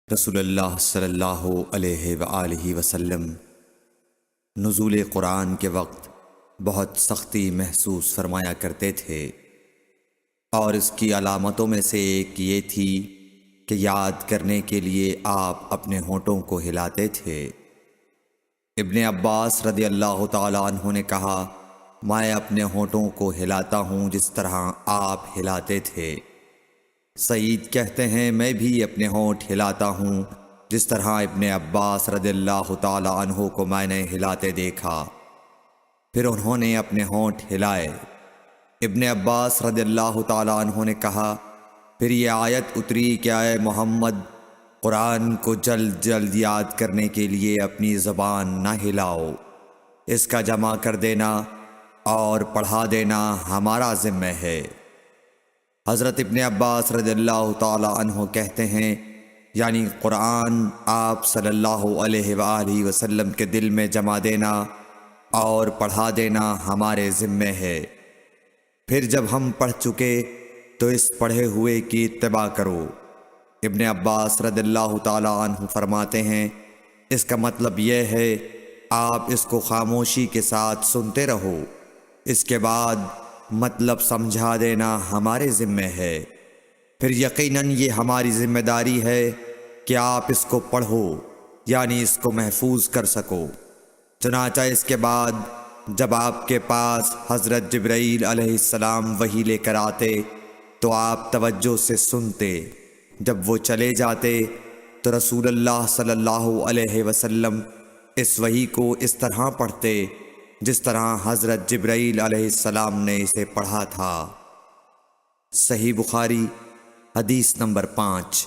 رسول اللہ صلی اللہ علیہ وآلہ وسلم نزول قرآن کے وقت بہت سختی محسوس فرمایا کرتے تھے، اور اس کی علامتوں میں سے ایک یہ تھی کہ یاد کرنے کے لیے آپ اپنے ہونٹوں کو ہلاتے تھے۔ ابن عباس رضی اللہ تعالیٰ عنہ نے کہا، میں اپنے ہونٹوں کو ہلاتا ہوں جس طرح آپ ہلاتے تھے۔ سعید کہتے ہیں، میں بھی اپنے ہونٹ ہلاتا ہوں جس طرح ابن عباس رضی اللہ تعالیٰ عنہ کو میں نے ہلاتے دیکھا۔ پھر انہوں نے اپنے ہونٹ ہلائے۔ ابن عباس رضی اللہ تعالیٰ عنہ نے کہا، پھر یہ آیت اتری کہ اے محمد، قرآن کو جلد جلد یاد کرنے کے لیے اپنی زبان نہ ہلاؤ، اس کا جمع کر دینا اور پڑھا دینا ہمارا ذمہ ہے۔ حضرت ابن عباس رضی اللہ تعالیٰ عنہ کہتے ہیں، یعنی قرآن آپ صلی اللہ علیہ وآلہ وسلم کے دل میں جمع دینا اور پڑھا دینا ہمارے ذمہ ہے۔ پھر جب ہم پڑھ چکے تو اس پڑھے ہوئے کی اتباع کرو۔ ابن عباس رضی اللہ تعالیٰ عنہ فرماتے ہیں، اس کا مطلب یہ ہے آپ اس کو خاموشی کے ساتھ سنتے رہو، اس کے بعد مطلب سمجھا دینا ہمارے ذمہ ہے۔ پھر یقیناً یہ ہماری ذمہ داری ہے کہ آپ اس کو پڑھو، یعنی اس کو محفوظ کر سکو۔ چنانچہ اس کے بعد جب آپ کے پاس حضرت جبرائیل علیہ السلام وحی لے کر آتے تو آپ توجہ سے سنتے، جب وہ چلے جاتے تو رسول اللہ صلی اللہ علیہ وسلم اس وحی کو اس طرح پڑھتے جس طرح حضرت جبرائیل علیہ السلام نے اسے پڑھا تھا۔ صحیح بخاری حدیث نمبر 5۔